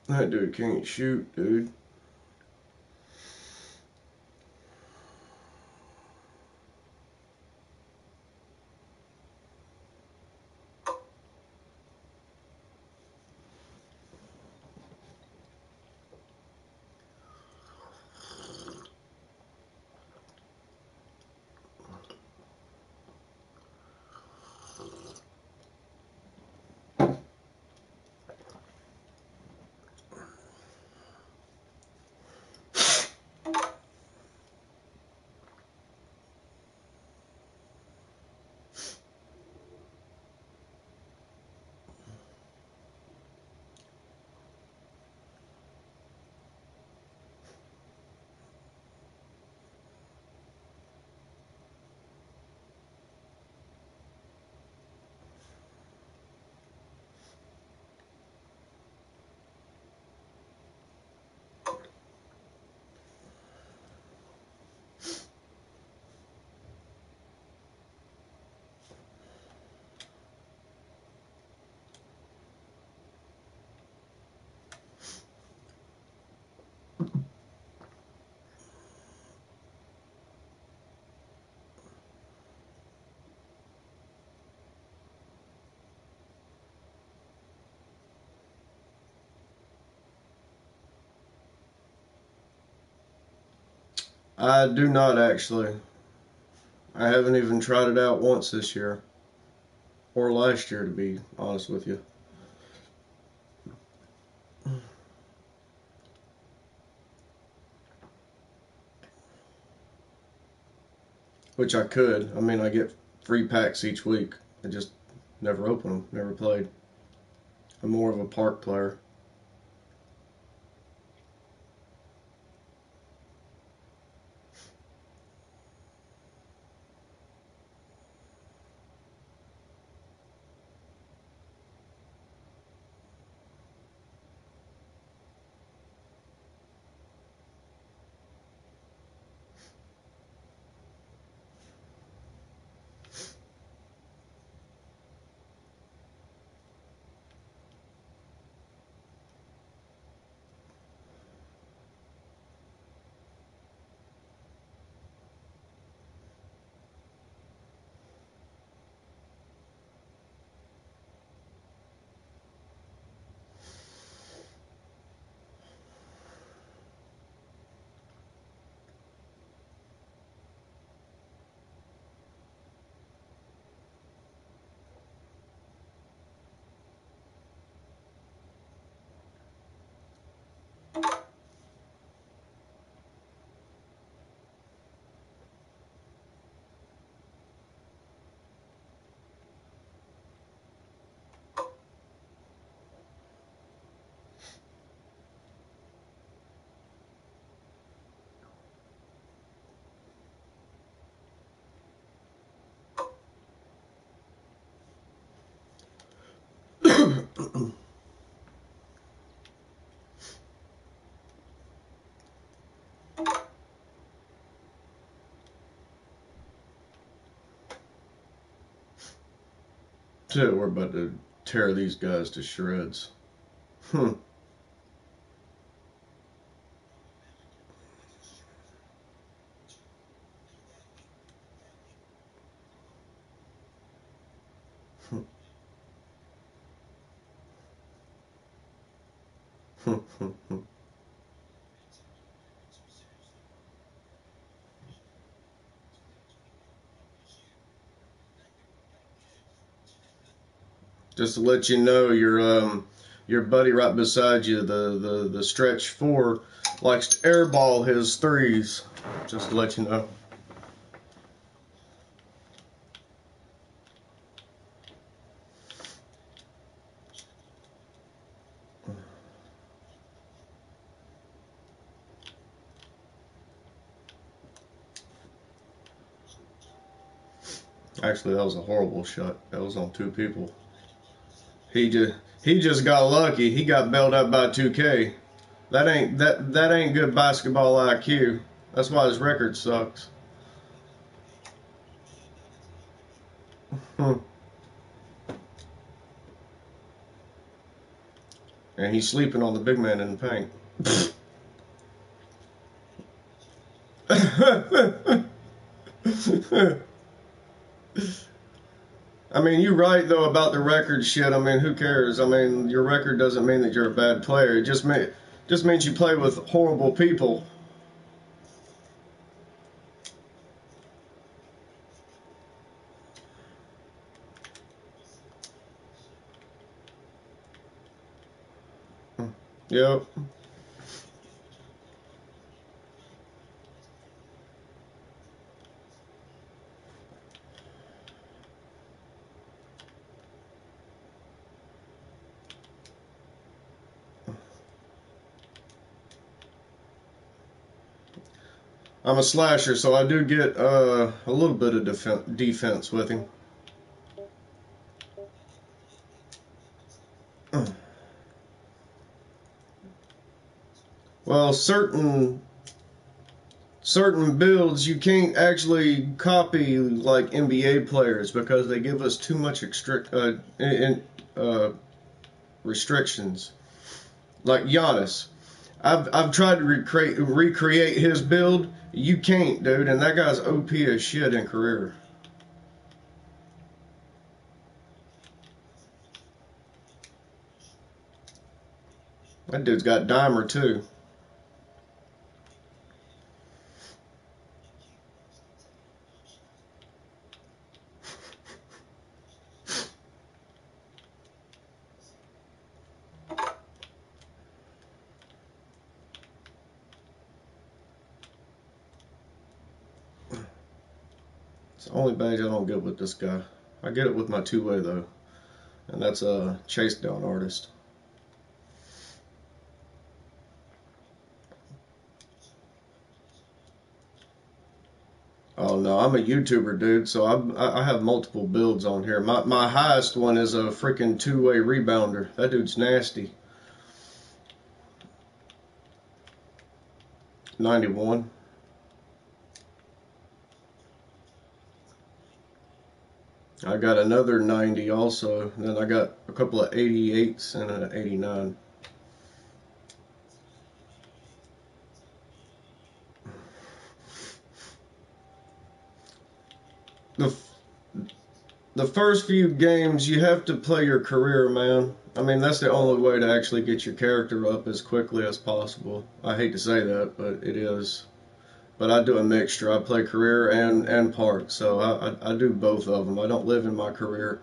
That dude can't shoot, dude. I do not actually. I haven't even tried it out once this year. Or last year, to be honest with you. Which I could. I mean, I get free packs each week. I just never open them, never played. I'm more of a park player. So we're about to tear these guys to shreds. Hmm. Just to let you know, your buddy right beside you, the stretch four, likes to airball his threes. Just to let you know. Actually, that was a horrible shot. That was on two people. He just he just got lucky. He got bailed out by 2K. That ain't good basketball IQ. That's why his record sucks. And he's sleeping on the big man in the paint. I mean, you're right though about the record shit. I mean, who cares? I mean, your record doesn't mean that you're a bad player. It just means you play with horrible people. Yep. I'm a slasher, so I do get a little bit of defense with him. Well, certain builds you can't actually copy like NBA players because they give us too much uh, restrictions. Like Giannis, I've tried to recreate his build. You can't, dude, and that guy's OP as shit in career. That dude's got dimer too. It's the only badge I don't get with this guy. I get it with my two-way though, and that's a chase down artist. Oh no, I'm a YouTuber, dude. So I have multiple builds on here. My highest one is a freaking two-way rebounder. That dude's nasty. 91. I got another 90 also. Then I got a couple of 88s and an 89. The the first few games you have to play your career, man. I mean, that's the only way to actually get your character up as quickly as possible. I hate to say that, but it is. But I do a mixture. I play career and park, so I do both of them. I don't live in my career.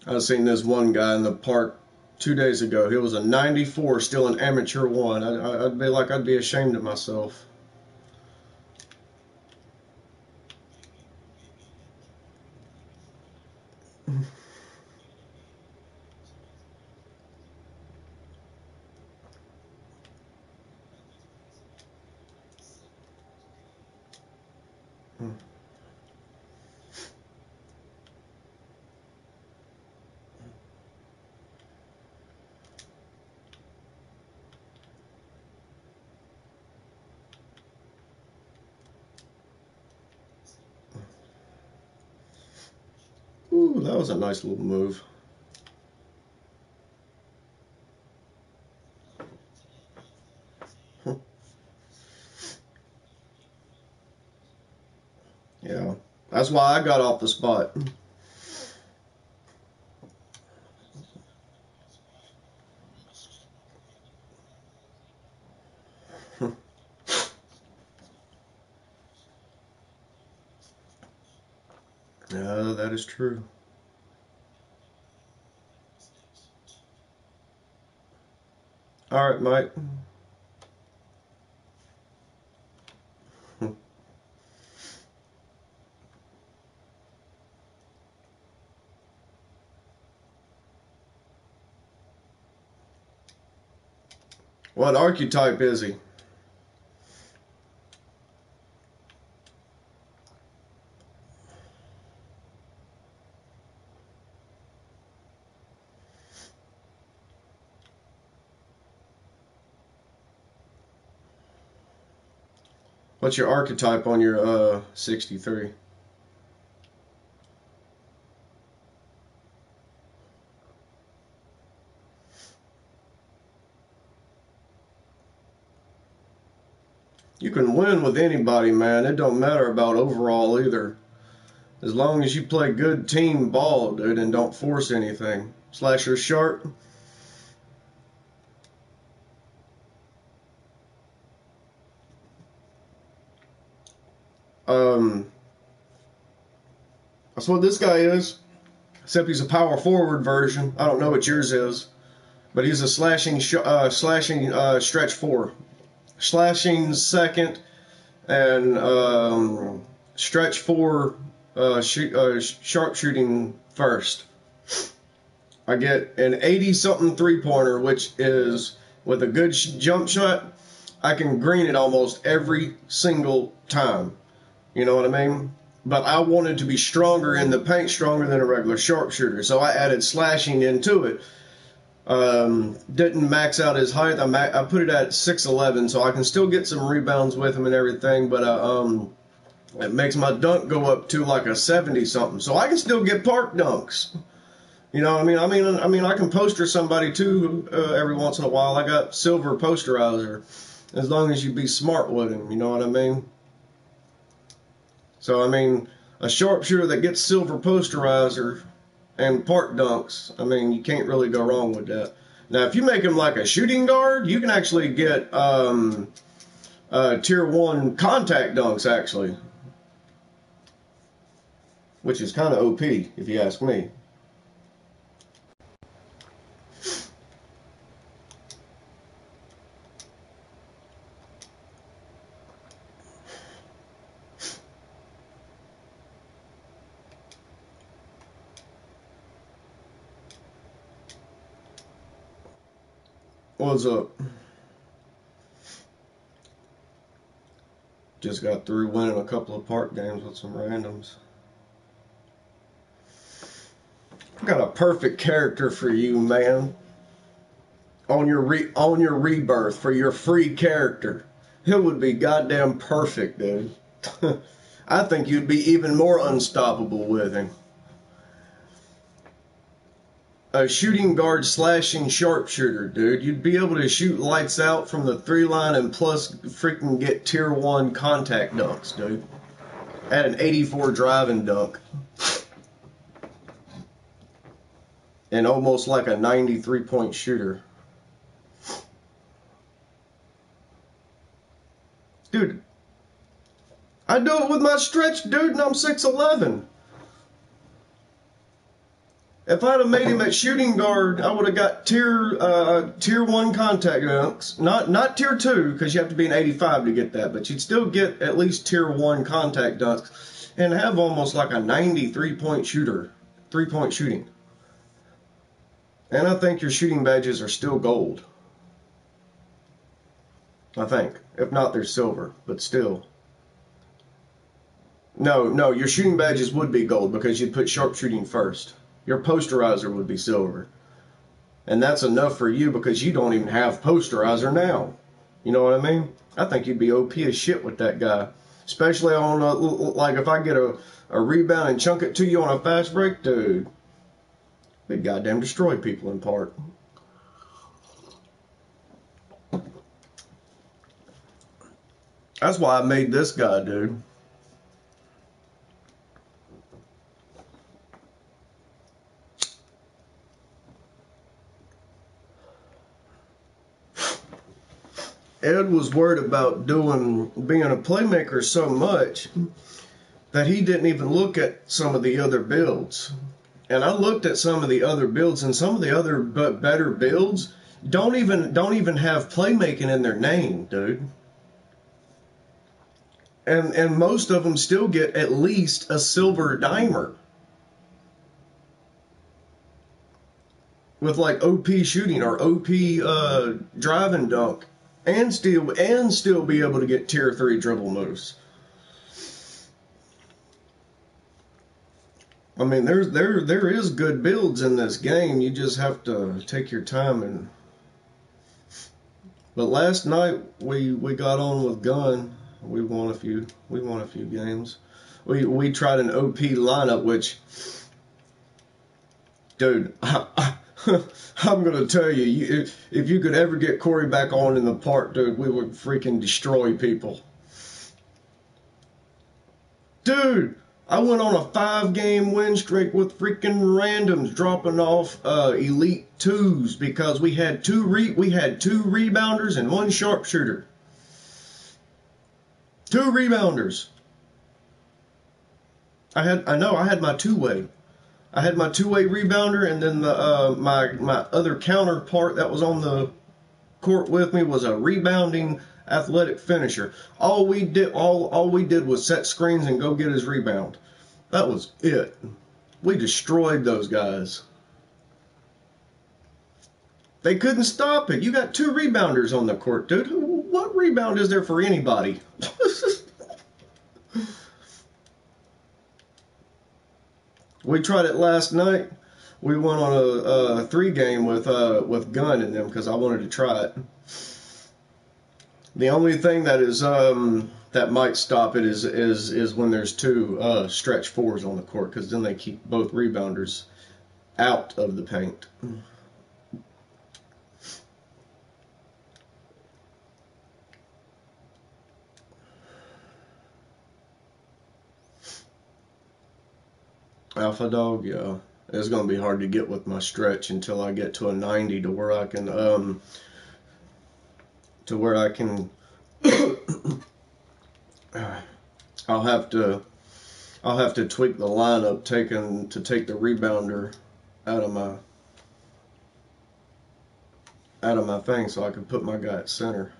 I seen this one guy in the park 2 days ago. He was a 94, still an amateur one. I'd be like, I'd be ashamed of myself. Ooh, that was a nice little move. That's why I got off the spot. Yeah, that is true. All right, Mike. What archetype is he? What's your archetype on your 63? You can win with anybody, man. It don't matter about overall either. As long as you play good team ball, dude, and don't force anything. Slasher sharp. That's what this guy is. Except he's a power forward version. I don't know what yours is, but he's a slashing stretch four, slashing second, and stretch four, sharpshooting first. I get an 80-something three-pointer, which is, with a good jump shot, I can green it almost every single time. You know what I mean? But I wanted to be stronger in the paint, stronger than a regular sharpshooter, so I added slashing into it. Didn't max out his height. I put it at 6'11", so I can still get some rebounds with him and everything, but it makes my dunk go up to like a 70-something, so I can still get park dunks. You know what I mean? I can poster somebody too every once in a while. I got silver posterizer, as long as you be smart with him. You know what I mean? So I mean, a sharpshooter that gets silver posterizer and park dunks, I mean, you can't really go wrong with that. Now, if you make him like a shooting guard, you can actually get tier 1 contact dunks, actually, which is kind of OP, if you ask me. What's up? Just got through winning a couple of park games with some randoms. I got a perfect character for you, man. On your rebirth for your free character, it would be goddamn perfect, dude. I think you'd be even more unstoppable with him. A shooting guard slashing sharpshooter, dude. You'd be able to shoot lights out from the 3 line and plus freaking get tier 1 contact dunks, dude. At an 84 driving dunk. And almost like a 93-point shooter. Dude, I do it with my stretch, dude, and I'm 6'11". If I'd have made him at shooting guard, I would have got tier 1 contact dunks. Not tier 2, because you have to be an 85 to get that, but you'd still get at least tier 1 contact dunks and have almost like a 93-point shooter, 3-point shooting. And I think your shooting badges are still gold. I think. If not, they're silver, but still. No, your shooting badges would be gold because you'd put sharpshooting first. Your posterizer would be silver. And that's enough for you because you don't even have posterizer now. You know what I mean? I think you'd be OP as shit with that guy. Especially on, like, if I get a rebound and chunk it to you on a fast break, dude. They'd goddamn destroy people in part. That's why I made this guy, dude. Ed was worried about being a playmaker so much that he didn't even look at some of the other builds. And I looked at some of the other builds, and some of the other better builds don't even have playmaking in their name, dude. And most of them still get at least a silver dimer with like OP shooting or OP drive and dunk, and still be able to get tier 3 dribble moves. I mean, there is good builds in this game. You just have to take your time and. But last night we got on with Gun. We won a few games. We tried an OP lineup, which, dude, I'm gonna tell you, if you could ever get Corey back on in the park, dude, we would freaking destroy people. Dude, I went on a 5-game win streak with freaking randoms dropping off elite 2s because we had two rebounders and 1 sharpshooter. 2 rebounders. I had my two-way. I had my two-way rebounder, and then my other counterpart that was on the court with me was a rebounding athletic finisher. All we did was set screens and go get his rebound. That was it. We destroyed those guys. They couldn't stop it. You got 2 rebounders on the court, dude. What rebound is there for anybody? We tried it last night. We went on a 3-game with Gun in them because I wanted to try it. The only thing that is that might stop it is when there's 2 stretch 4s on the court, because then they keep both rebounders out of the paint. Alpha Dog, yeah. It's gonna be hard to get with my stretch until I get to a 90 to where I can I'll have to tweak the lineup to take the rebounder out of my thing so I can put my guy at center.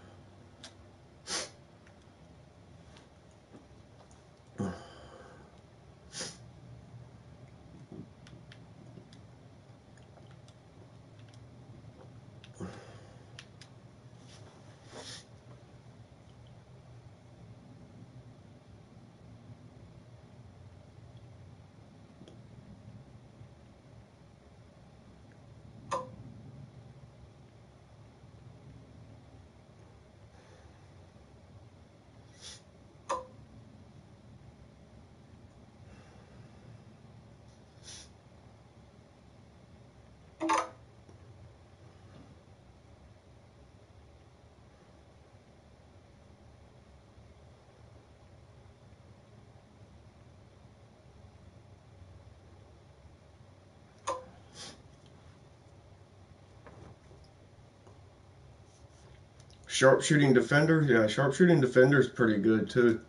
Sharpshooting defender? Yeah, sharpshooting defender is pretty good too.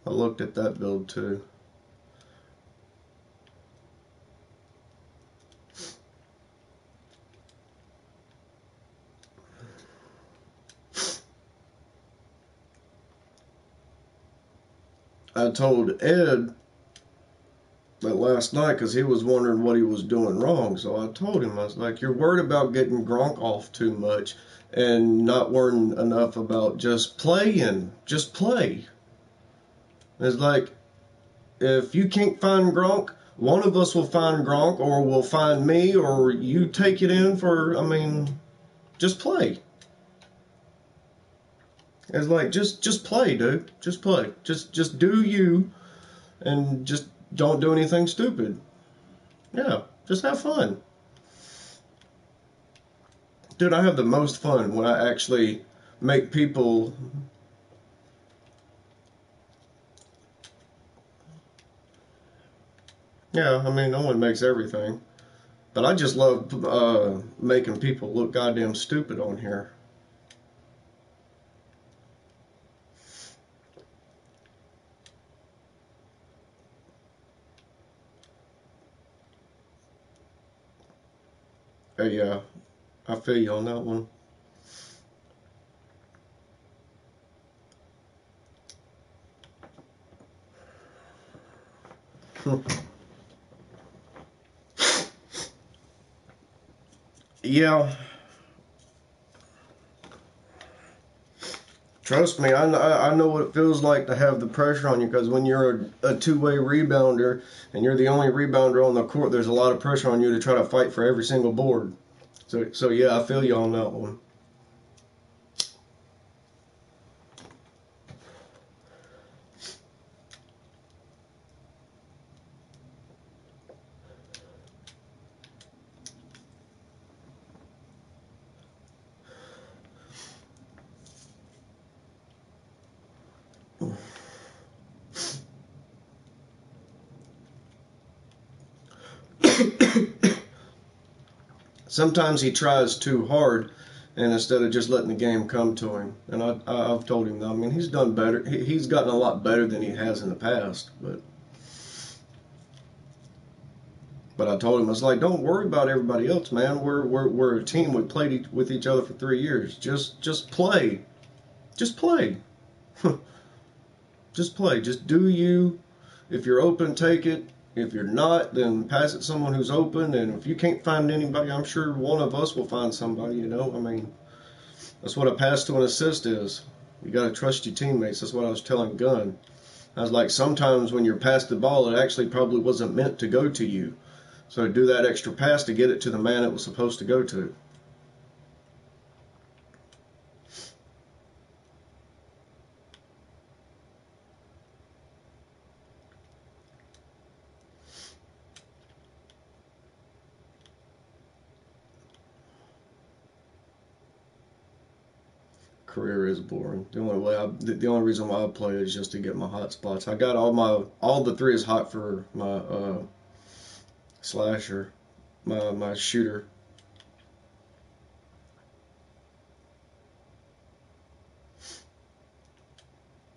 I looked at that build too. I told Ed that last night because he was wondering what he was doing wrong. So I told him, I was like, you're worried about getting Gronk off too much and not worrying enough about just playing. Just play. It's like, if you can't find Gronk, one of us will find Gronk, or we'll find me, or you take it in for, just play. It's like, just play, dude. Just play. Just do you, and just don't do anything stupid. Yeah, just have fun. Dude, I have the most fun when I actually make people... Yeah, no one makes everything. But I just love making people look goddamn stupid on here. Hey, yeah, I feel you on that one. Yeah, trust me, I know what it feels like to have the pressure on you, because when you're a two-way rebounder and you're the only rebounder on the court, there's a lot of pressure on you to try to fight for every single board. So yeah, I feel you on that one. Sometimes he tries too hard, and instead of just letting the game come to him. And I've told him that. I mean, he's done better. He's gotten a lot better than he has in the past. But I told him, I was like, don't worry about everybody else, man. We're a team. We played with each other for 3 years. Just play. Just play. Just play. Just do you. If you're open, take it. If you're not, then pass it to someone who's open. And if you can't find anybody, I'm sure one of us will find somebody, you know? I mean, that's what a pass to an assist is. You got to trust your teammates. That's what I was telling Gunn. I was like, sometimes when you're passed the ball, it actually probably wasn't meant to go to you. So do that extra pass to get it to the man it was supposed to go to. Career is boring. The only reason why I play is just to get my hot spots. I got all the threes hot for my slasher, my shooter.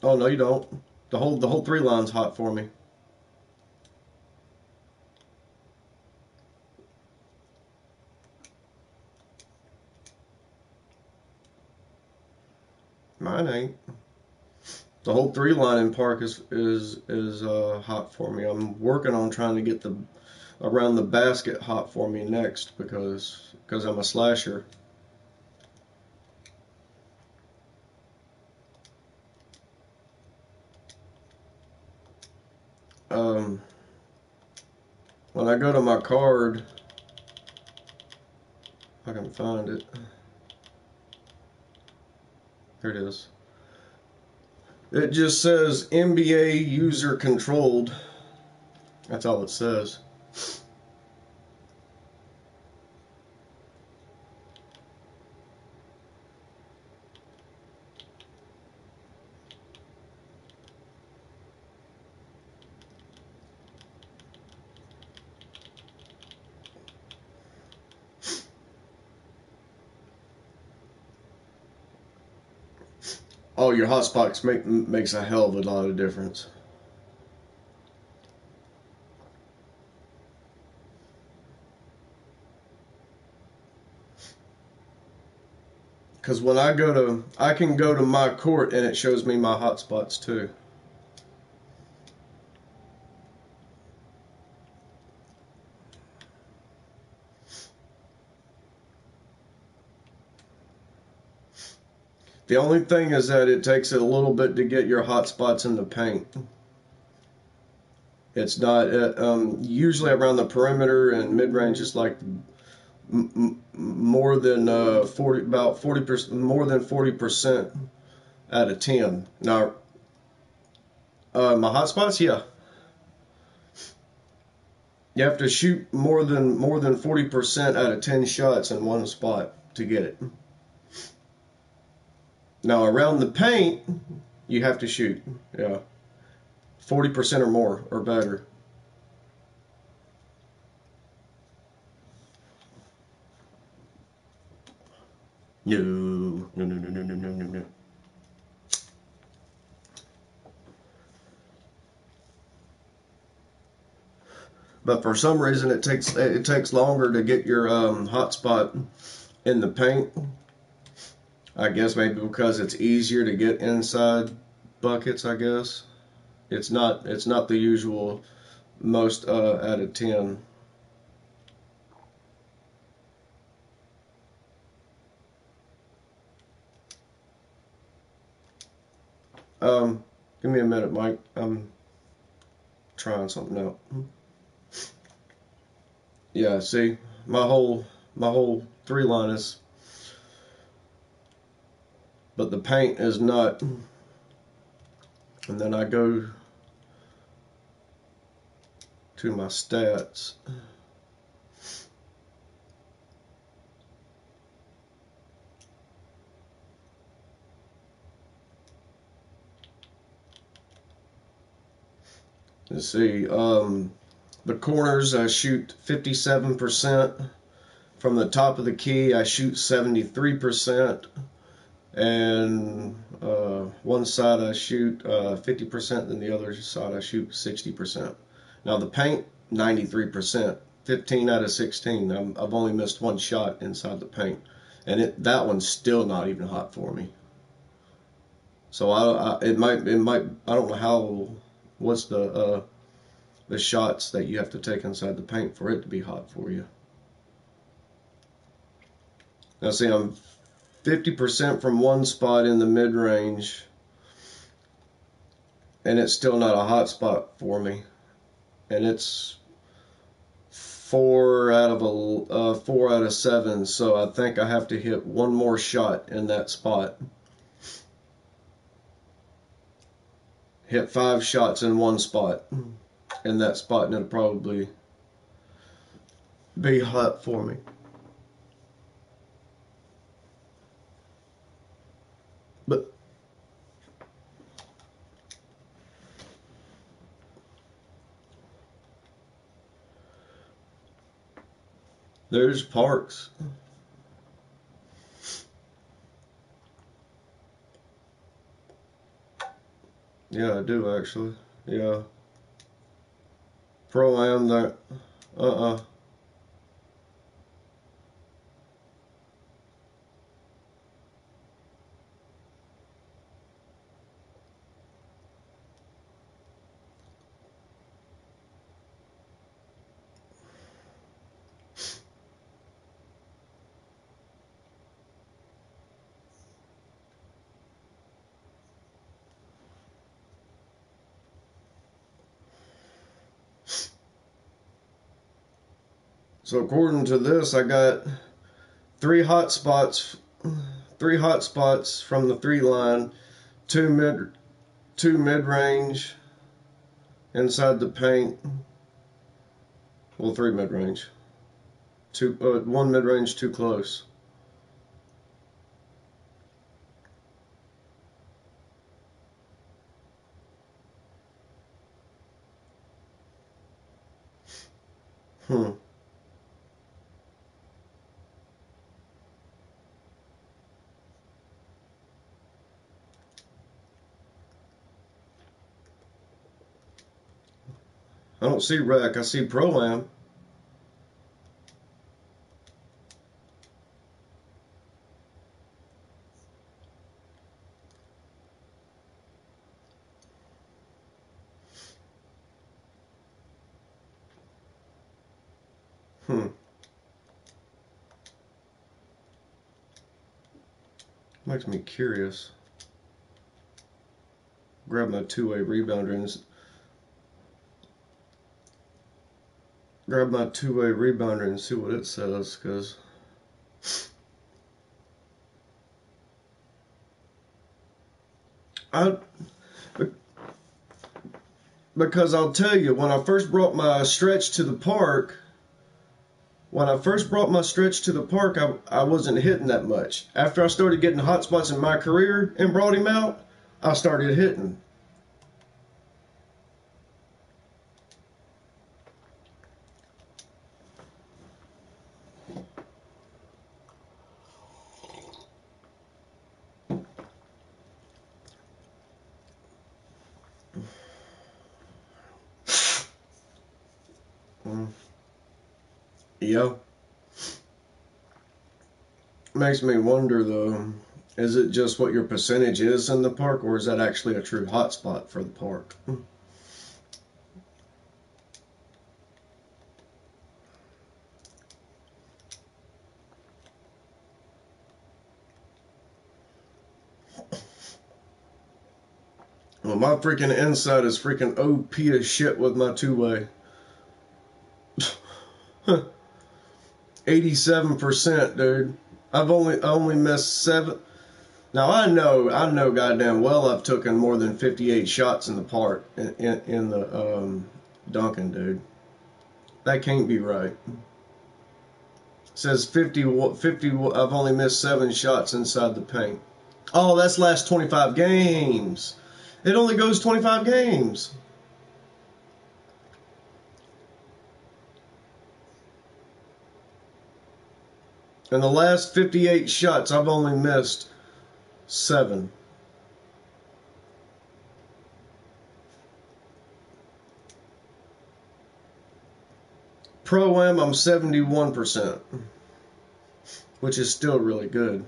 Oh no, you don't. The whole three line's hot for me. Mine ain't. The whole three line in park is hot for me. I'm working on trying to get the around the basket hot for me next because I'm a slasher. Um, when I go to my card, if I can find it. Here it is. It just says NBA user controlled. That's all it says. Oh, your hotspots makes a hell of a lot of difference. Because when I can go to my court and it shows me my hotspots too. The only thing is that it takes it a little bit to get your hotspots in the paint. It's not usually around the perimeter and mid range. It's like more than 40%, more than 40% out of 10. Now, my hotspots, yeah, you have to shoot more than 40% out of 10 shots in one spot to get it. Now around the paint, you have to shoot, yeah, 40% or more or better. No, no, no, no, no, no, no, no, no. But for some reason, it takes longer to get your hotspot in the paint. I guess maybe because it's easier to get inside buckets. I guess it's not the usual most out of 10. Give me a minute, Mike. I'm trying something out. Yeah, see, my whole 3 line is, but the paint is not. And then I go to my stats. Let's see. The corners I shoot 57%. From the top of the key I shoot 73%. And one side I shoot 50%, then the other side I shoot 60%. Now the paint, 93%, 15 out of 16. I've only missed one shot inside the paint, and that one's still not even hot for me. So it might I don't know what's the shots that you have to take inside the paint for it to be hot for you. Now see, I'm 50% from one spot in the mid-range, and it's still not a hot spot for me. And it's 4 out of 7, so I think I have to hit one more shot in that spot. Hit 5 shots in one spot in that spot, and it'll probably be hot for me. But there's Parks. Yeah, I do actually. Yeah. Pro-Am that. Uh-uh. So according to this, I got 3 hot spots, 3 hot spots from the 3 line, 2 mid range inside the paint. Well, 3 mid range, 1 mid range, 2 close. Hmm. I don't see rec. I see Pro-Am. Hmm. Makes me curious. Grab my two-way rebounder and see what it says, because I'll tell you, when I first brought my stretch to the park, I wasn't hitting that much. After I started getting hot spots in my career and brought him out, I started hitting. Mm. Yeah. Makes me wonder though, is it just what your percentage is in the park, or is that actually a true hotspot for the park? Well, my freaking inside is freaking OP as shit with my two-way. 87%, dude. I only missed 7. Now I know goddamn well I've taken more than 58 shots in the park in the Duncan, dude. That can't be right. It says 50. I've only missed 7 shots inside the paint. Oh, that's last 25 games. It only goes 25 games. In the last 58 shots, I've only missed 7. Pro-Am, I'm 71%, which is still really good.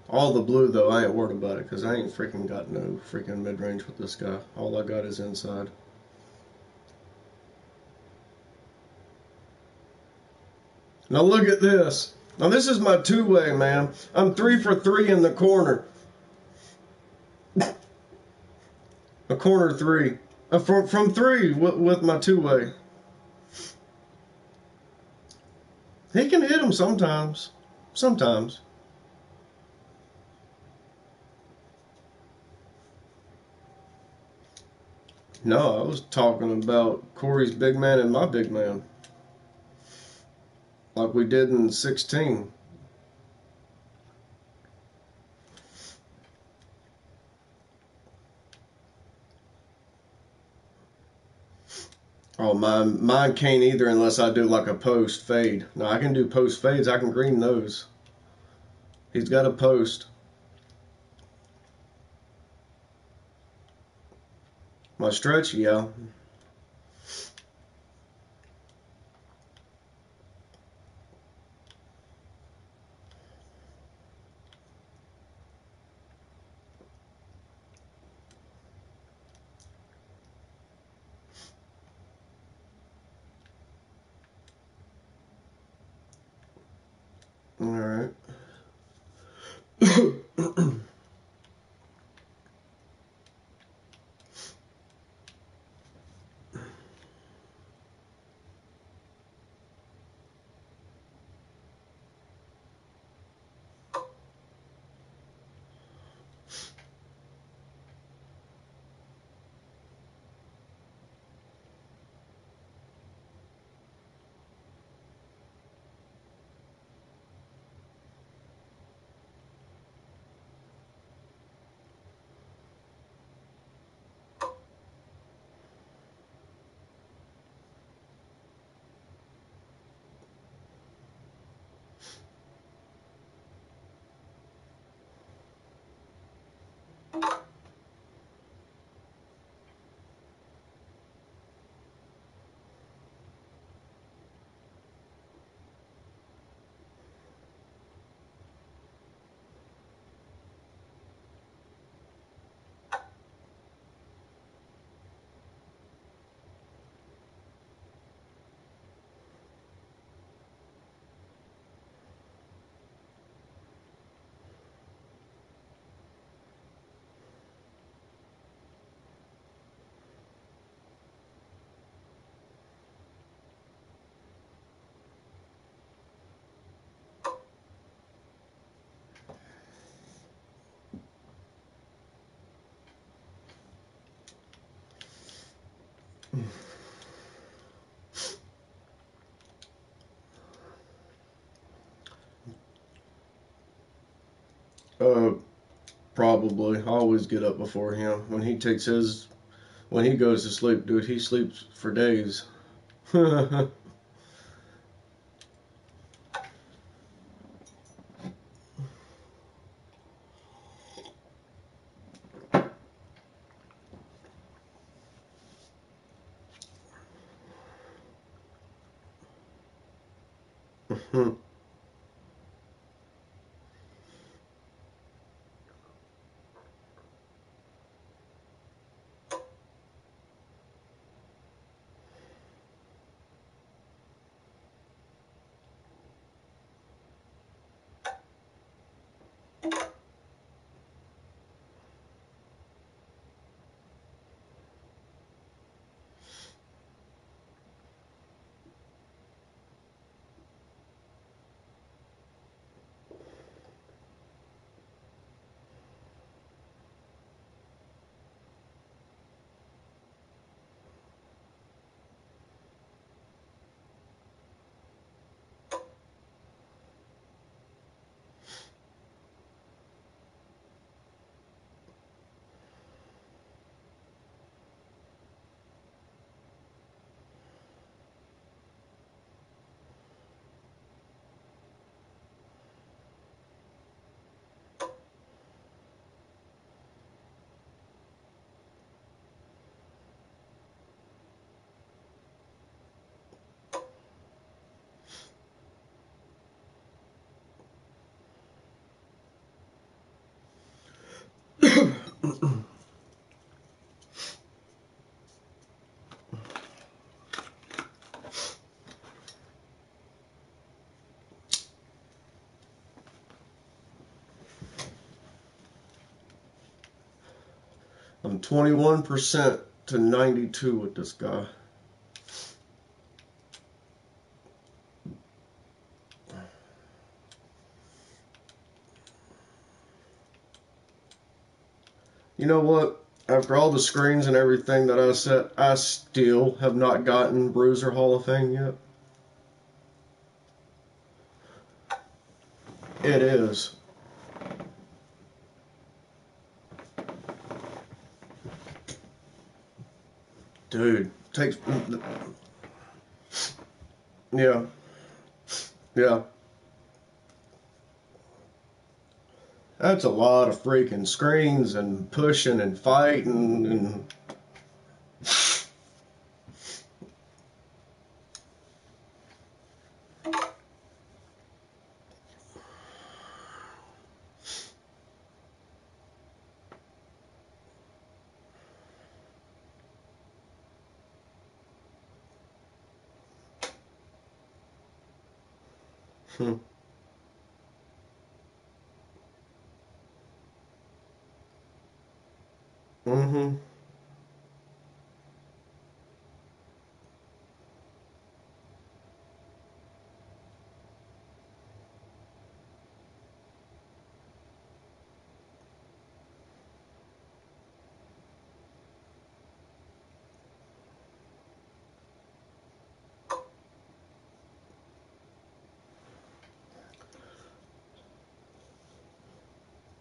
All the blue, though, I ain't worried about it, because I ain't freaking got no freaking mid-range with this guy. All I got is inside. Now look at this. Now this is my two-way, man. I'm 3 for 3 in the corner. A corner 3. From 3 with my two-way. He can hit him sometimes. Sometimes. No, I was talking about Corey's big man and my big man. Like we did in 16. Oh, mine can't either unless I do like a post fade. Now I can do post fades. I can green those. He's got a post. My stretch, yeah. All right. uh, Probably. I always get up before him. When he goes to sleep, dude, he sleeps for days. I'm 21% to 92 with this guy. You know what? After all the screens and everything that I set, I still have not gotten Bruiser Hall of Fame yet. It is. Dude, takes. Yeah. Yeah. That's a lot of freaking screens and pushing and fighting and. Mm-hmm.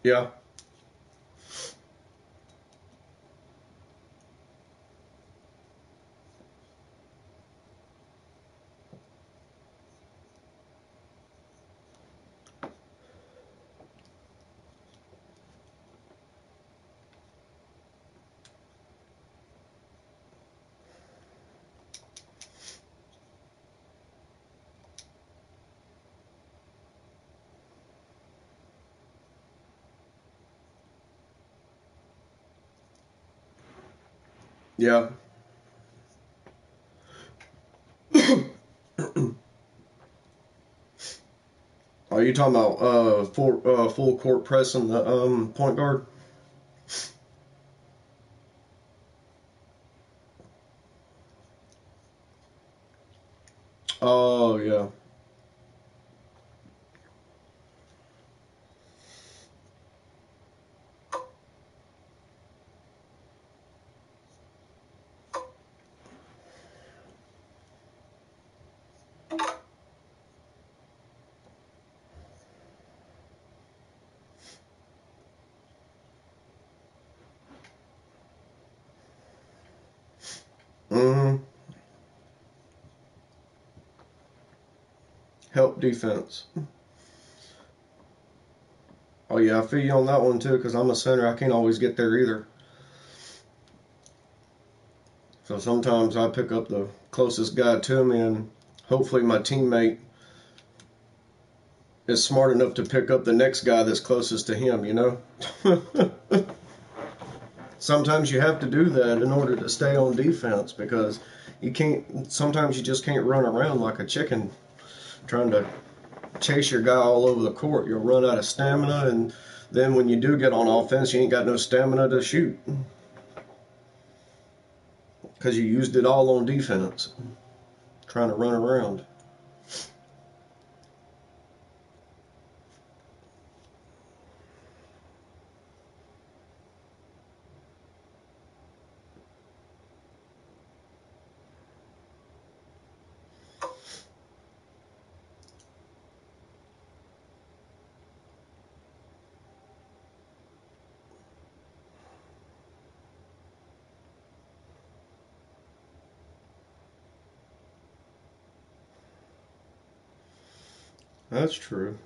Yeah. Yeah. Are you talking about full court press on the point guard? Oh yeah. Mm-hmm. Help defense. Oh yeah, I feel you on that one too, because I'm a center. I can't always get there either. So sometimes I pick up the closest guy to me, and hopefully my teammate is smart enough to pick up the next guy that's closest to him, you know? Sometimes you have to do that in order to stay on defense, because you can't, sometimes you just can't run around like a chicken trying to chase your guy all over the court. You'll run out of stamina, and then when you do get on offense, you ain't got no stamina to shoot because you used it all on defense, trying to run around. That's true.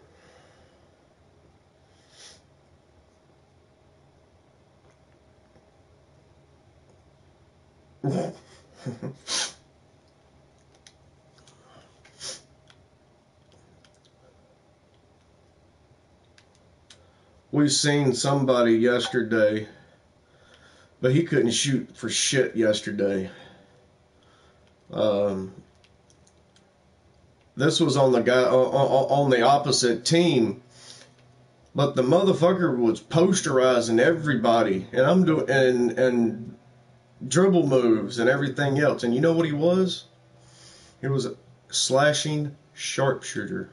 We seen somebody yesterday, but he couldn't shoot for shit yesterday. This was on the guy on the opposite team, but the motherfucker was posterizing everybody, and I'm doing and dribble moves and everything else. And you know what he was? He was a slashing sharpshooter.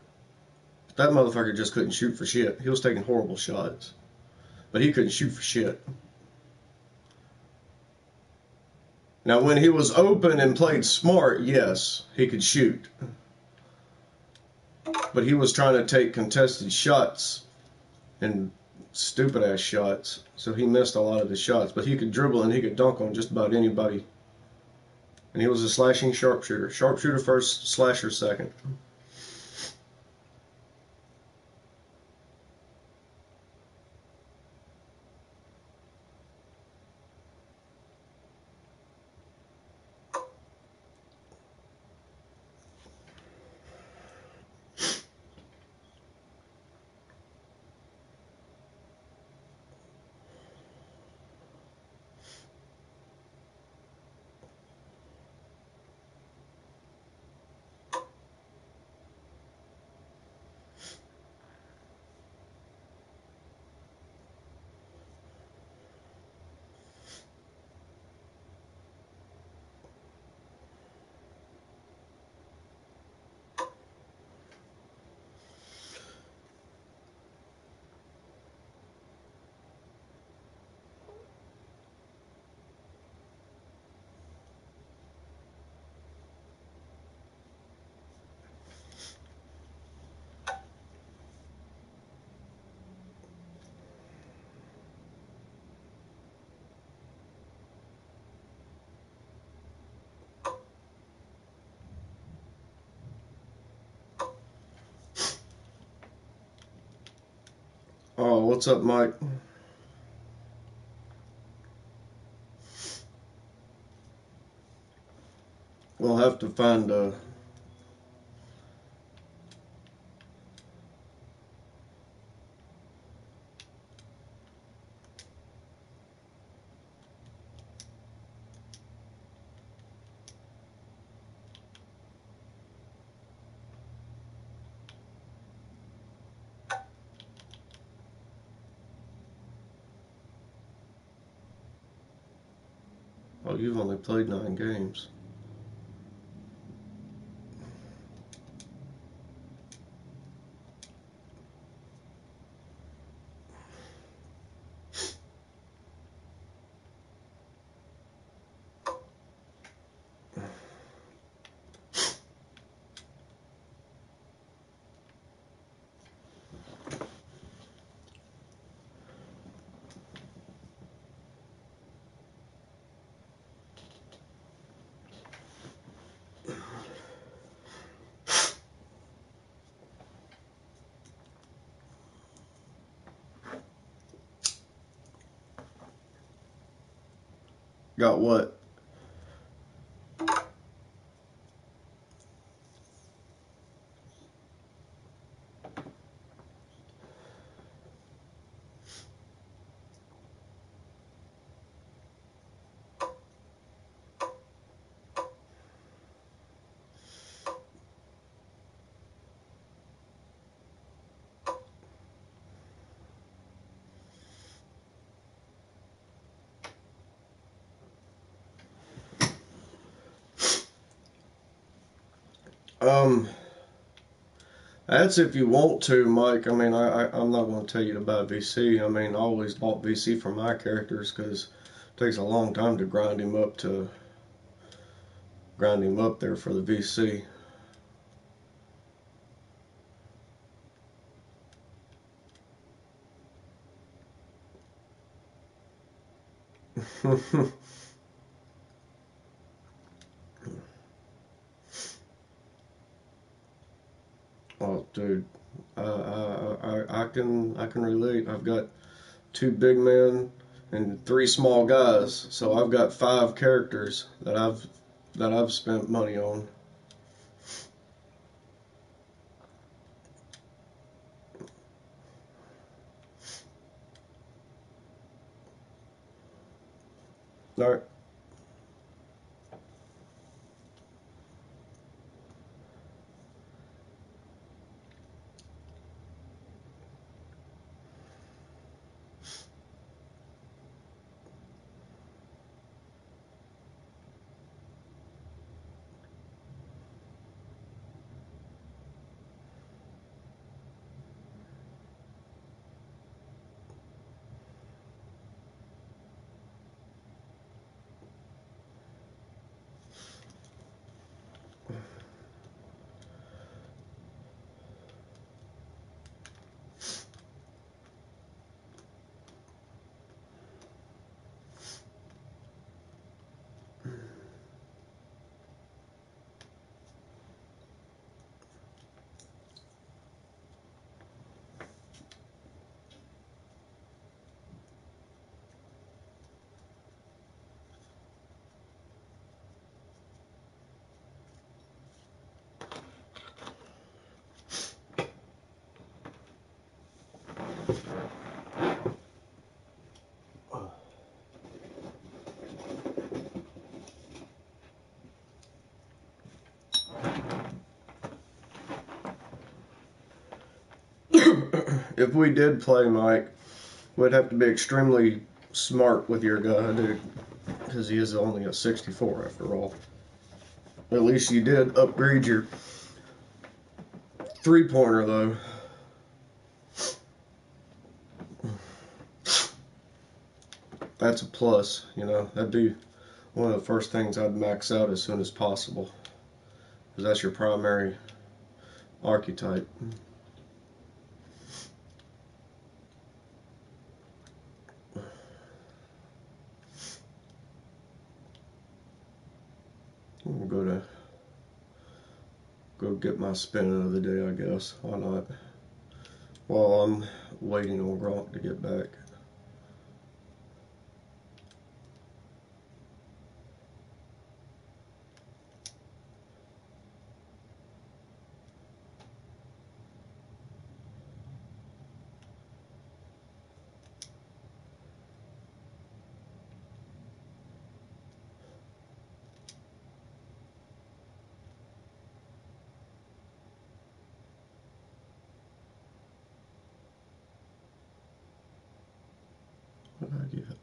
That motherfucker just couldn't shoot for shit. He was taking horrible shots, but he couldn't shoot for shit. Now, when he was open and played smart, yes, he could shoot. But he was trying to take contested shots and stupid ass shots, so he missed a lot of his shots. But he could dribble and he could dunk on just about anybody. And he was a slashing sharpshooter. Sharpshooter first, slasher second. Oh, what's up, Mike? We'll have to find oh, you've only played 9 games. Got what? Um, that's if you want to, Mike. I mean, I'm not going to tell you to buy VC. I mean, I always bought VC for my characters because it takes a long time to grind him up there for the VC. Oh, dude, I can relate. I've got two big men and three small guys, so I've got five characters that I've spent money on. All right. If we did play, Mike, we'd have to be extremely smart with your guy, dude, because he is only a 64 after all. At least you did upgrade your three-pointer, though. That's a plus, you know. That'd be one of the first things I'd max out as soon as possible, because that's your primary archetype. I'm gonna go get my spin of the day, I guess. Why not? While I'm waiting on Gronk to get back. What did I get?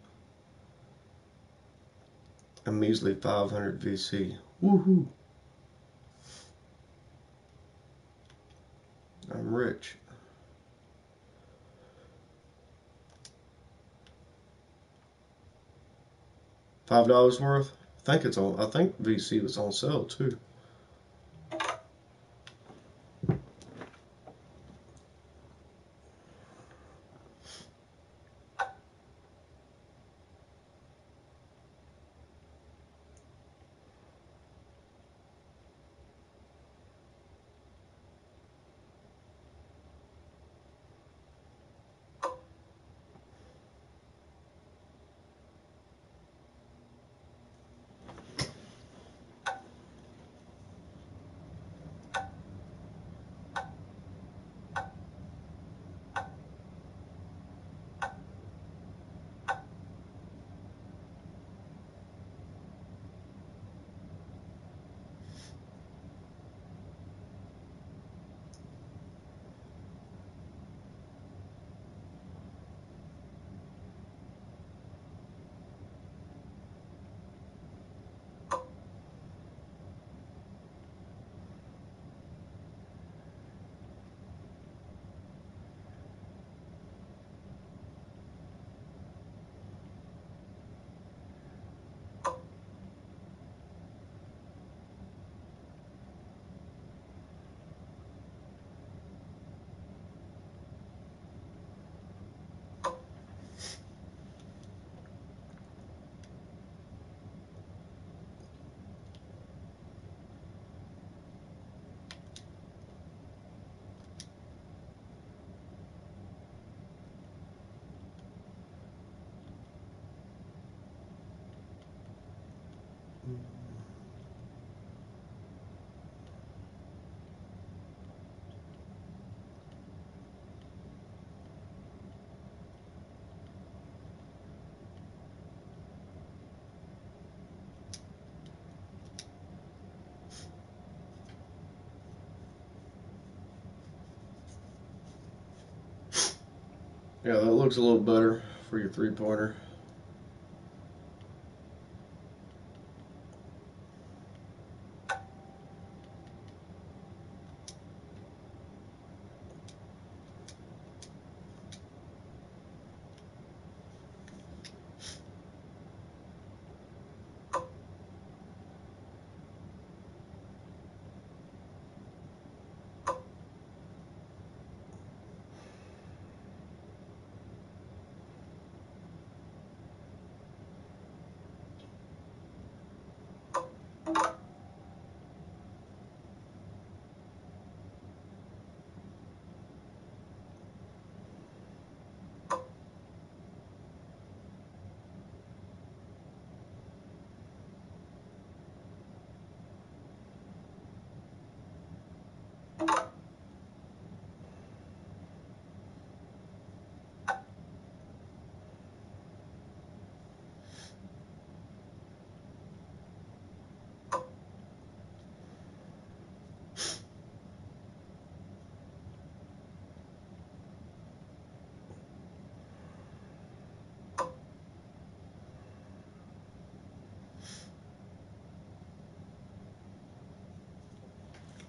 A measly 500 VC. Woohoo! I'm rich. $5 worth? I think VC was on sale too. Yeah, that looks a little better for your three-pointer.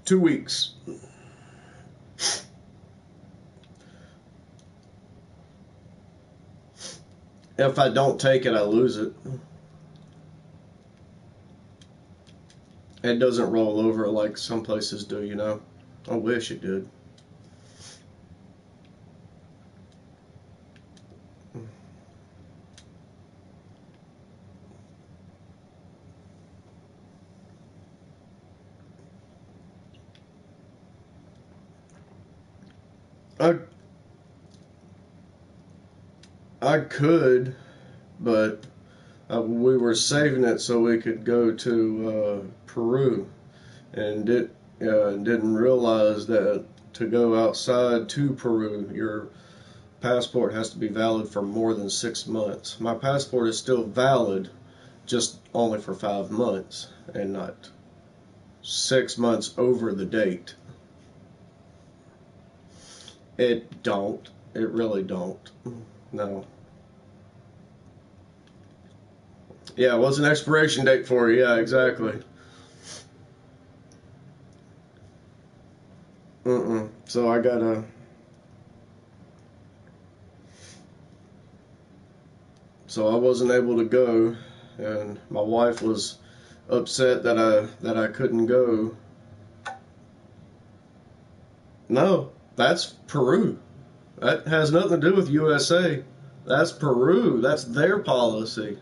$2 weeks. If I don't take it, I lose it. It doesn't roll over like some places do, you know. I wish it did. I I could, but we were saving it so we could go to Peru, and didn't realize that to go outside to Peru, your passport has to be valid for more than 6 months. My passport is still valid, just only for 5 months, and not 6 months over the date. It don't. It really don't. No. Yeah, what's an expiration date for it? Yeah, exactly. So I gotta. So I wasn't able to go, and my wife was upset that I couldn't go. No, that's Peru. That has nothing to do with USA. That's Peru. That's their policy.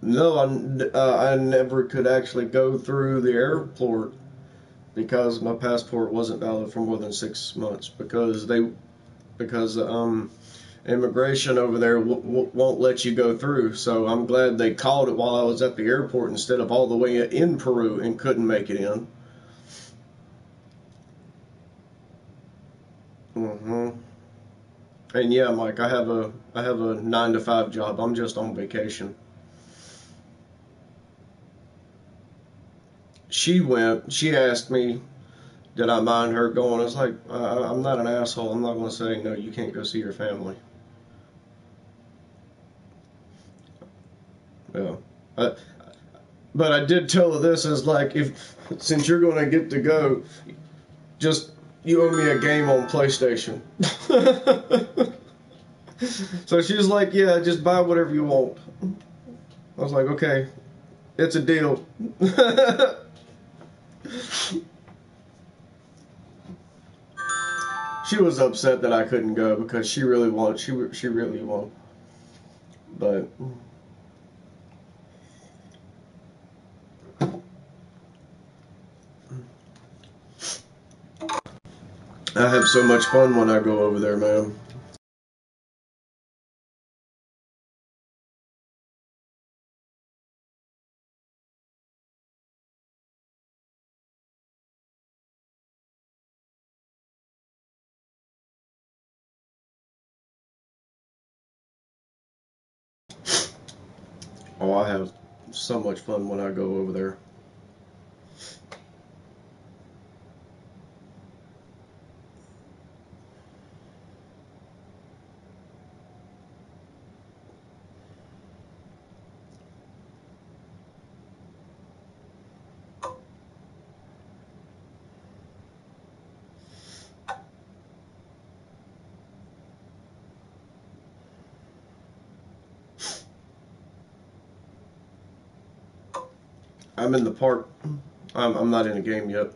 No, I never could actually go through the airport because my passport wasn't valid for more than 6 months because immigration over there won't let you go through. So I'm glad they called it while I was at the airport instead of all the way in Peru and couldn't make it in. hmm And yeah, Mike, I have a 9 to 5 job. I'm just on vacation. She went. She asked me, did I mind her going? I was like, I'm not an asshole. I'm not going to say no. You can't go see your family. Yeah. I, but I did tell her this as like, if since you're going to get to go, just you owe me a game on PlayStation. So she was like, yeah, just buy whatever you want. I was like, okay, it's a deal. She was upset that I couldn't go because she really wanted, but I have so much fun when I go over there, man. Oh, I have so much fun when I go over there. I'm in the park. I'm not in a game yet.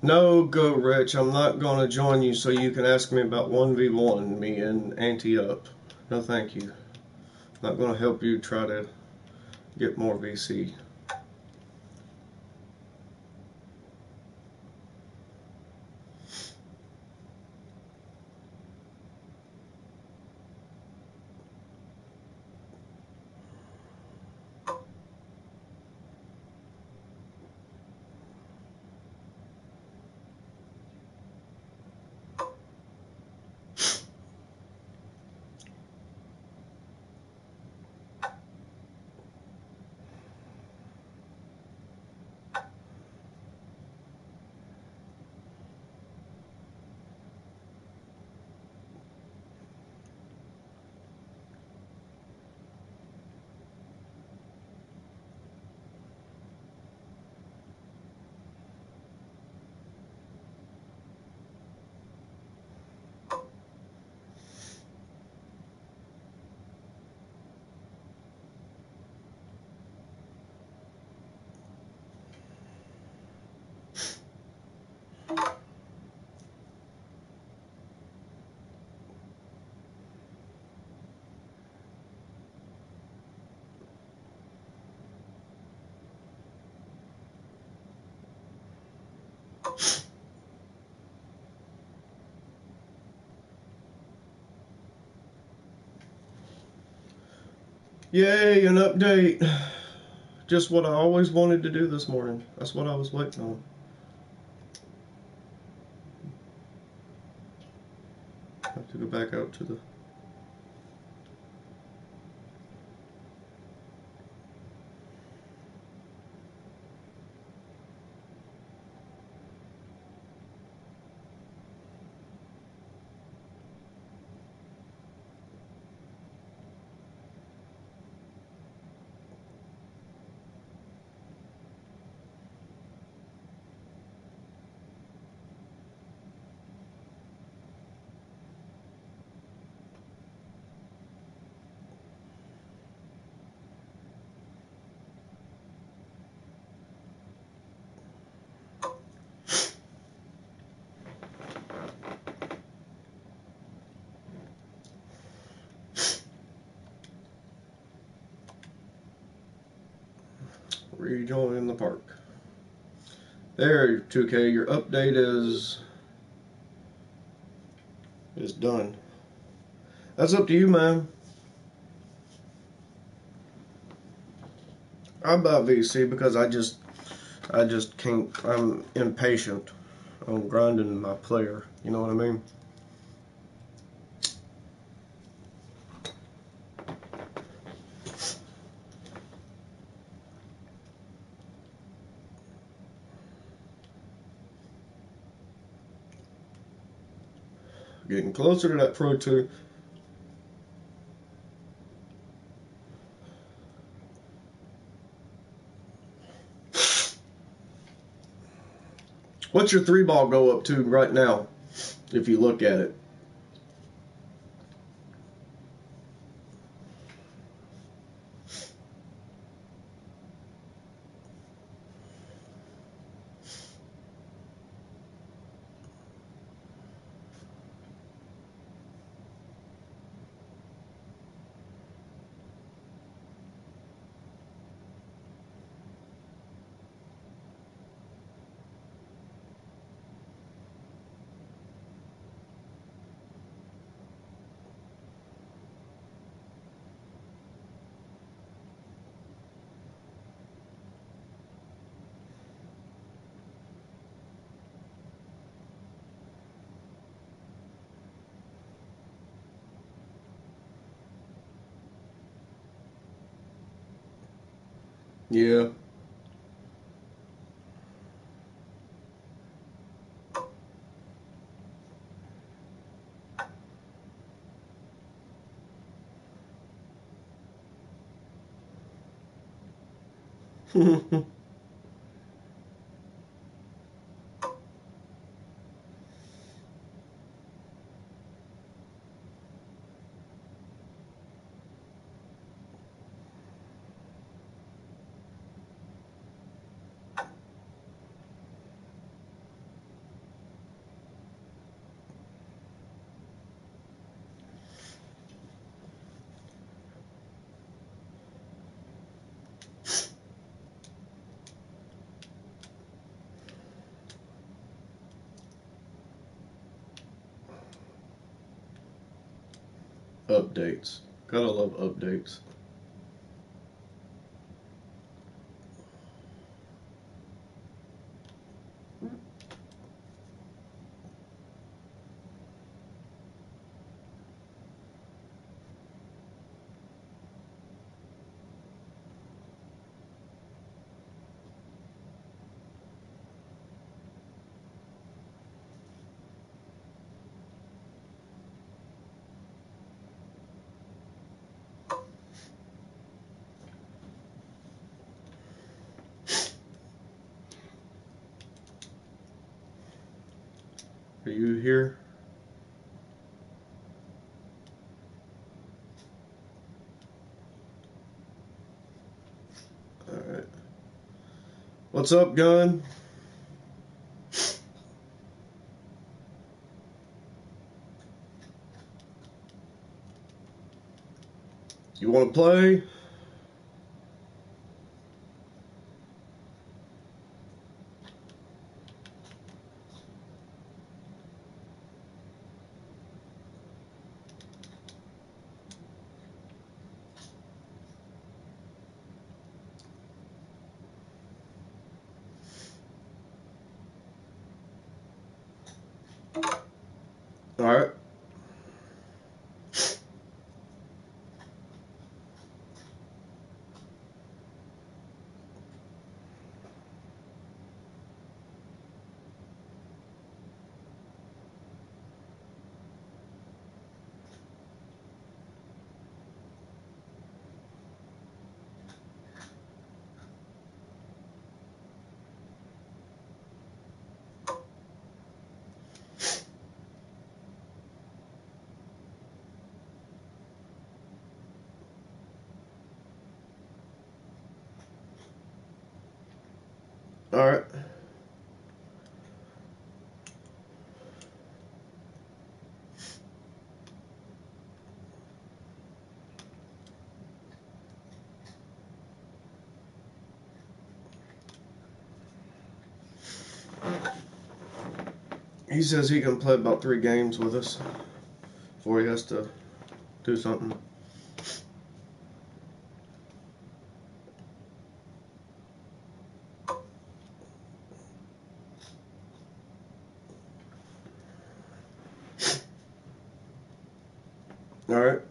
No, go, Rich. I'm not going to join you so you can ask me about 1v1, me and ante up. No, thank you. Not going to help you try to get more VC. Yay, an update. Just what I always wanted to do this morning. That's what I was waiting on. I have to go back out to the... Rejoin the park. There, 2K, your update is done. That's up to you, man. I buy VC because I just can't. I'm impatient on grinding my player. You know what I mean? Getting closer to that Pro 2. What's your 3-ball go up to right now, if you look at it? Yeah. updates. Gotta love updates. Are you here? Alright. What's up, Gun? You want to play? Alright. Alright. He says he can play about 3 games with us before he has to do something. Alright.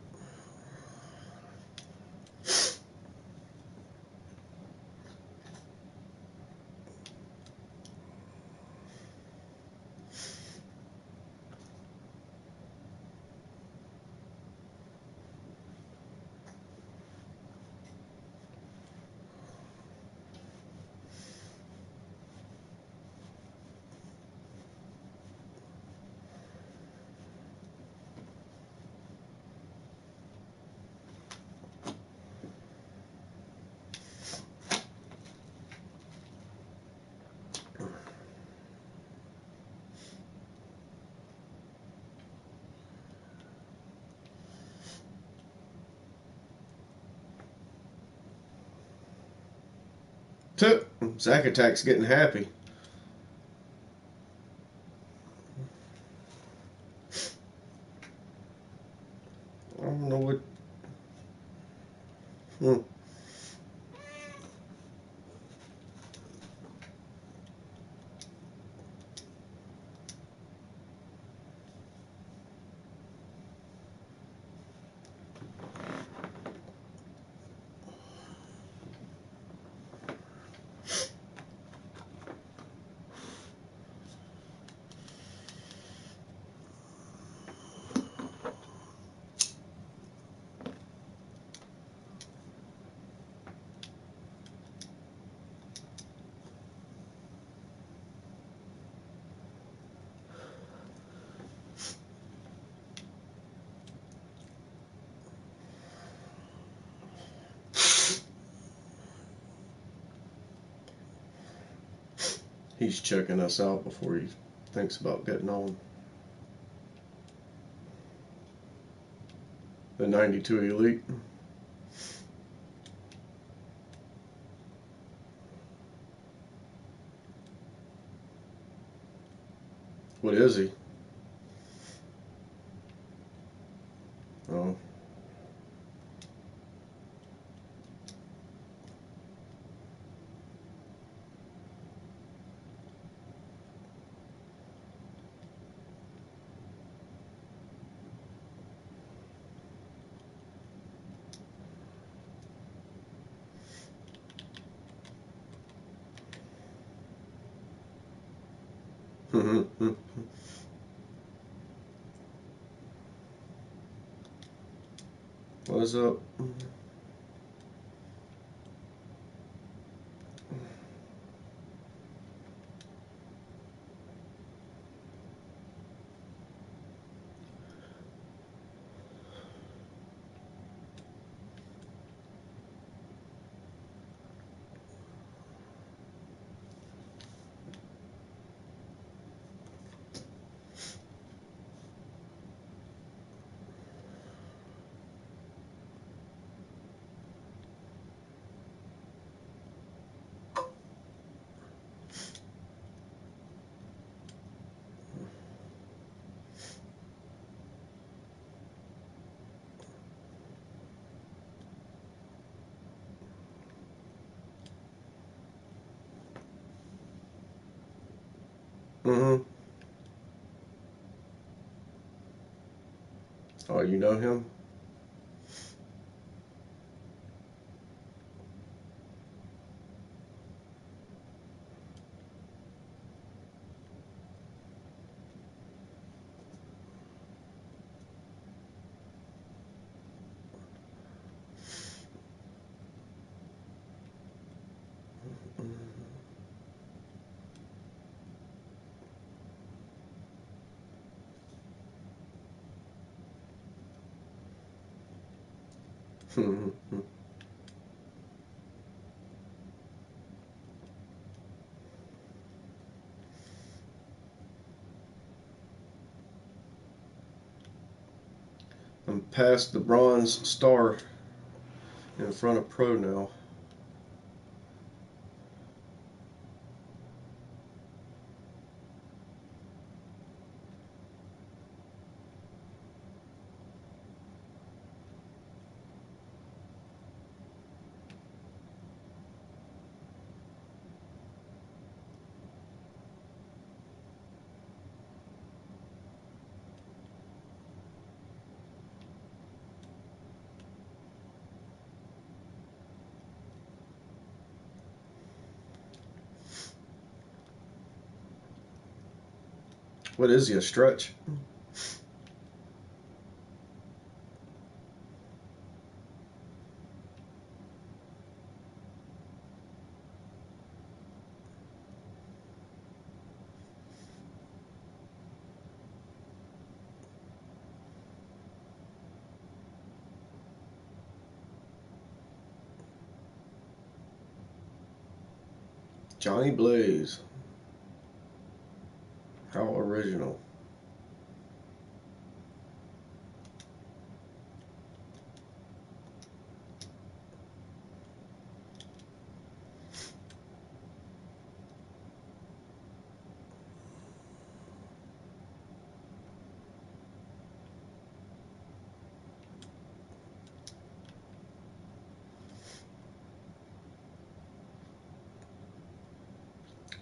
Zack Attack's getting happy. I don't know what. He's checking us out before he thinks about getting on. The 92 Elite. What is he? Oh. Mm-hmm. What's up? Mm-hmm. Oh, you know him? Mm-hmm. I'm past the bronze star in front of pro now. What is he, a stretch? Johnny Blaze. How original.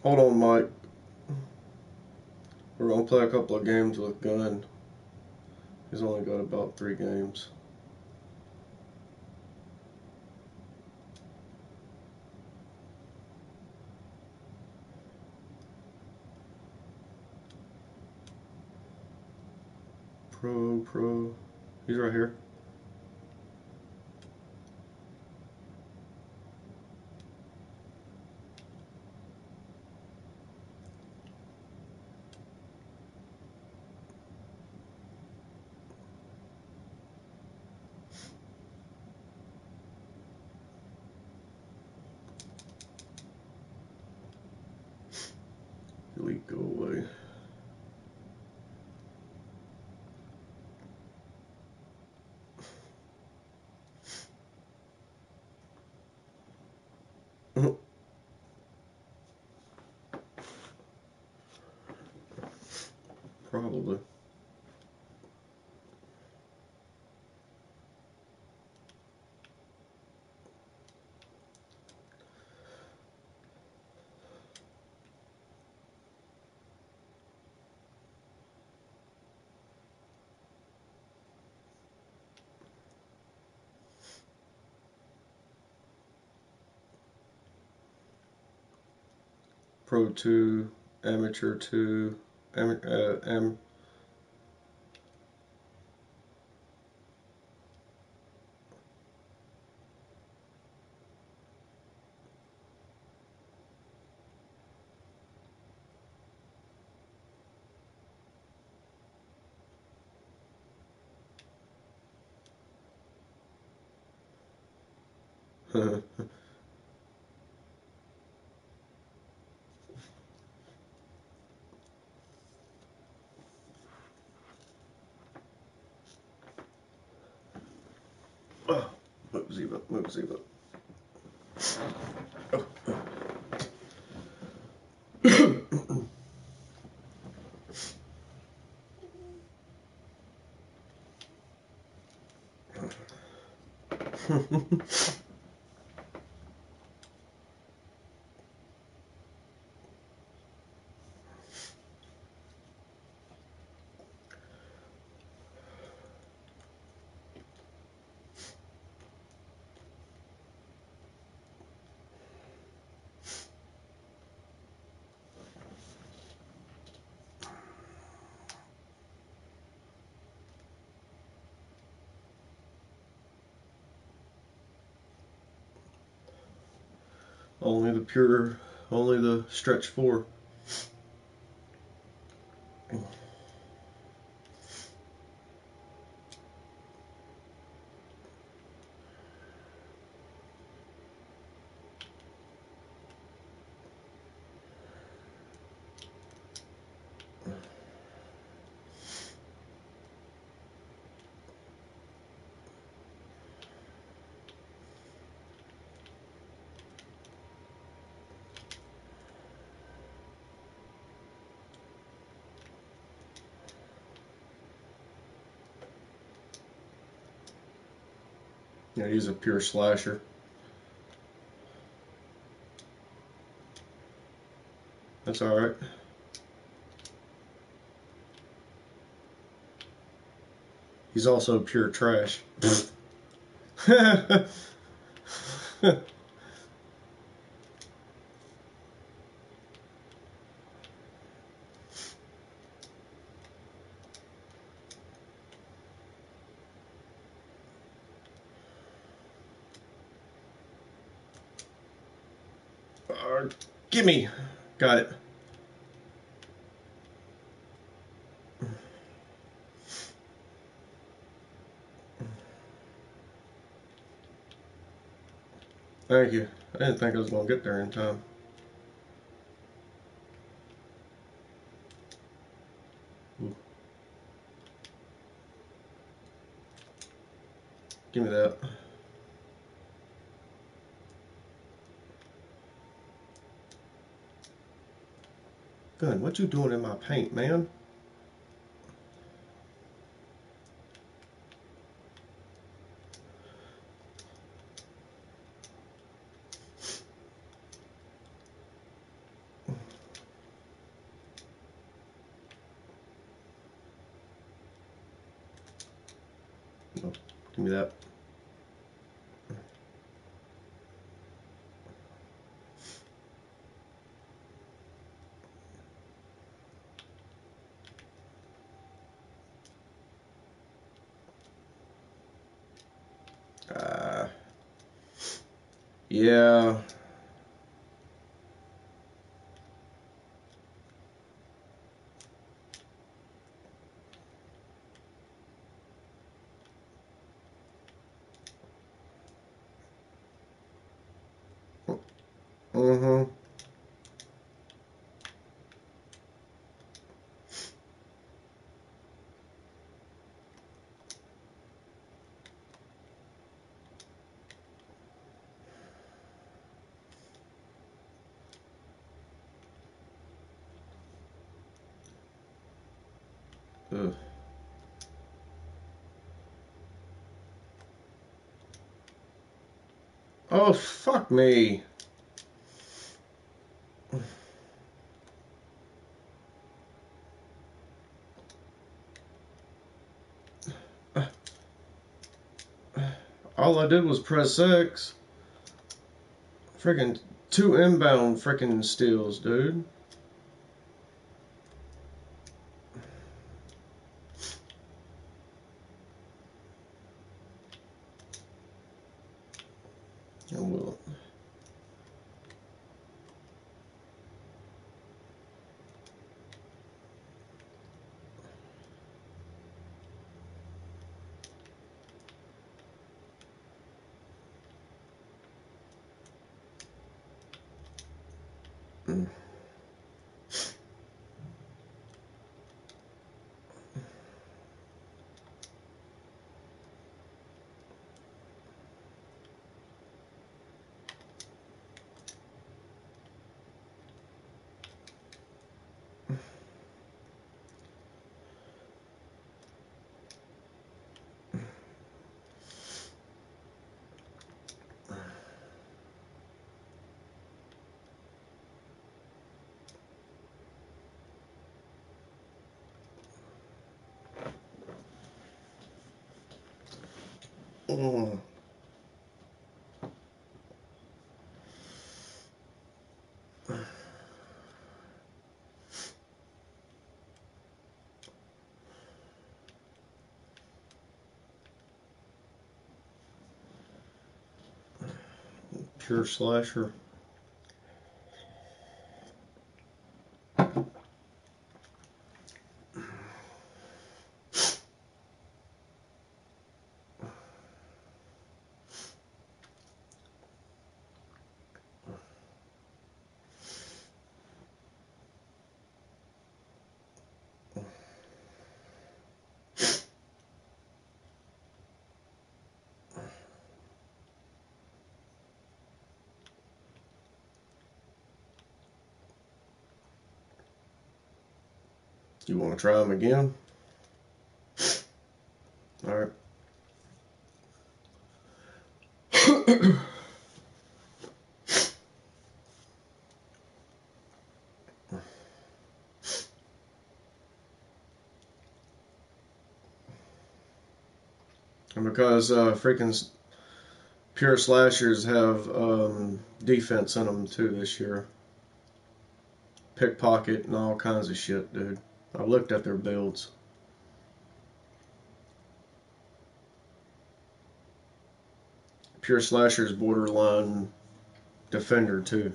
Hold on, Mike. We're gonna play a couple of games with Gunn. He's only got about 3 games. Pro. He's right here. Delete, go away. Probably. Pro 2, Amateur 2. Move Ziva, move Ziva. Only the stretch 4. Yeah, he's a pure slasher. That's alright. He's also pure trash. Gimme! Got it. Thank you. I didn't think I was going to get there in time. Ooh. Give me that. Gun, what you doing in my paint, man? Oh, give me that. Yeah. Mm-hmm. Ugh. Oh, fuck me. All I did was press X. Freaking 2 inbound freaking steals, dude. and we'll. Pure slasher. You want to try them again? All right. And because freaking pure slashers have defense in them too this year. Pickpocket and all kinds of shit, dude. I looked at their builds. Pure Slasher's borderline defender too.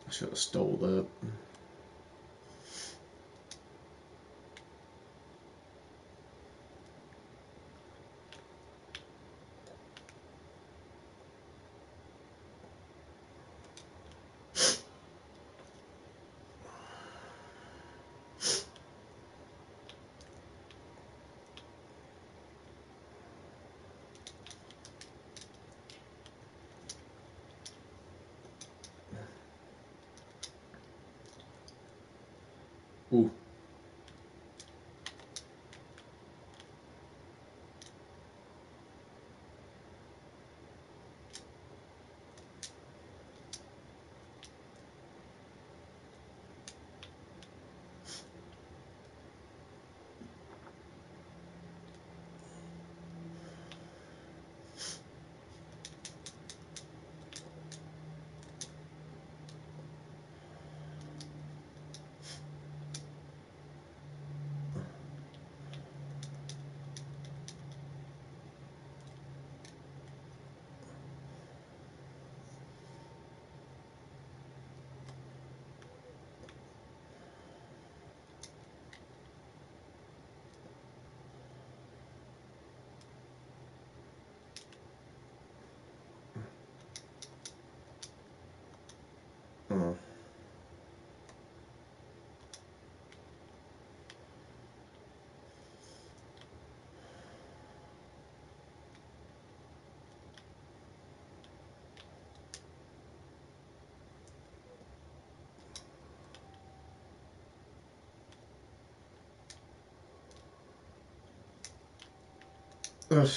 I should have stole that. Ooh. Oh. Ugh.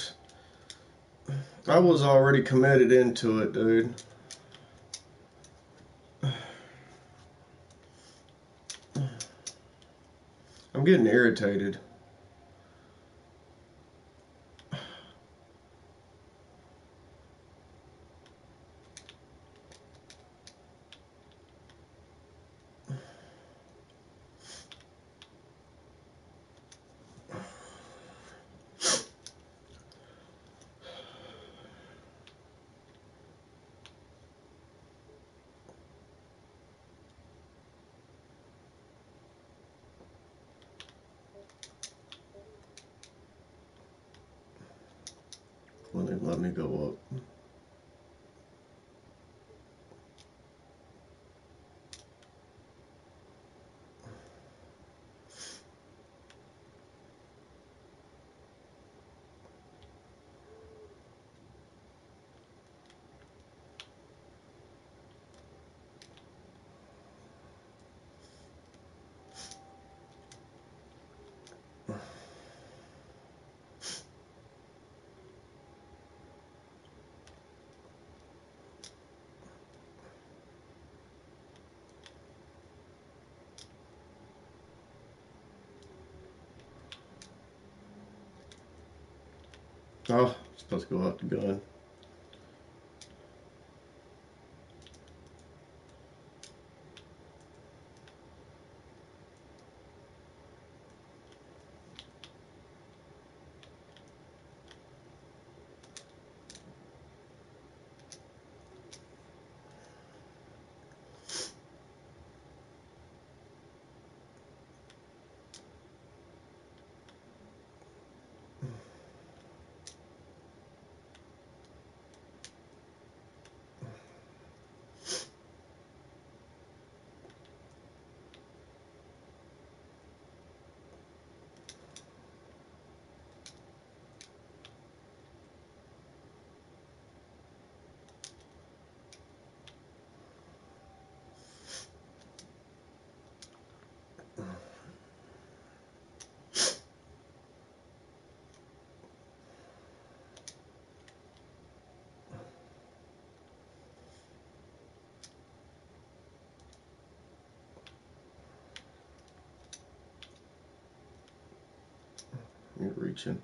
I was already committed into it, dude. I'm I'm getting irritated. When they let me go up. Oh, it's supposed to go out the gun. You're reaching.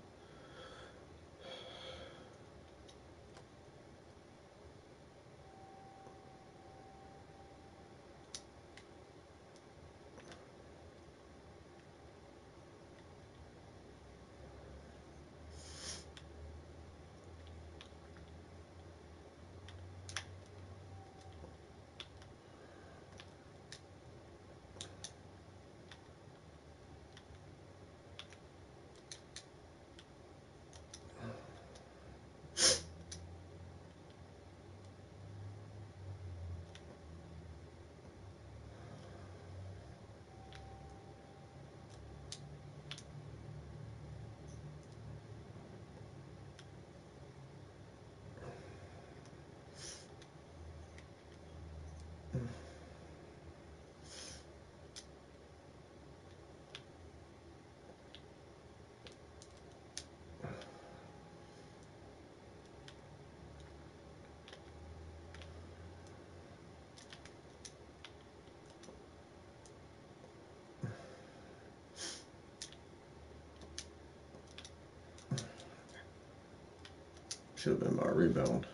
Should have been my rebound.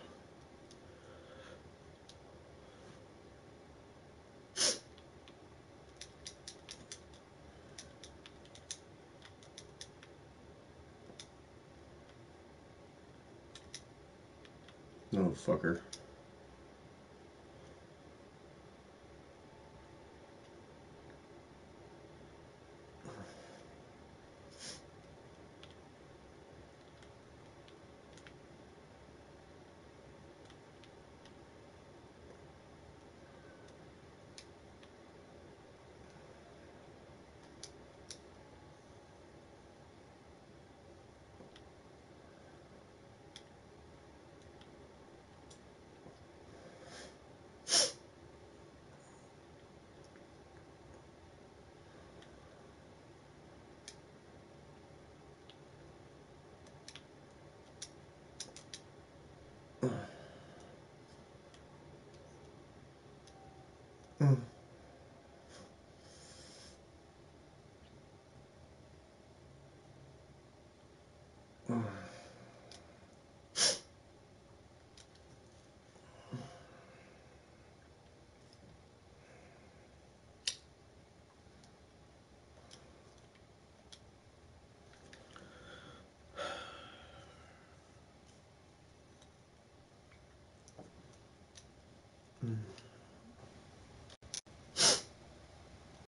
No, fucker. Mm.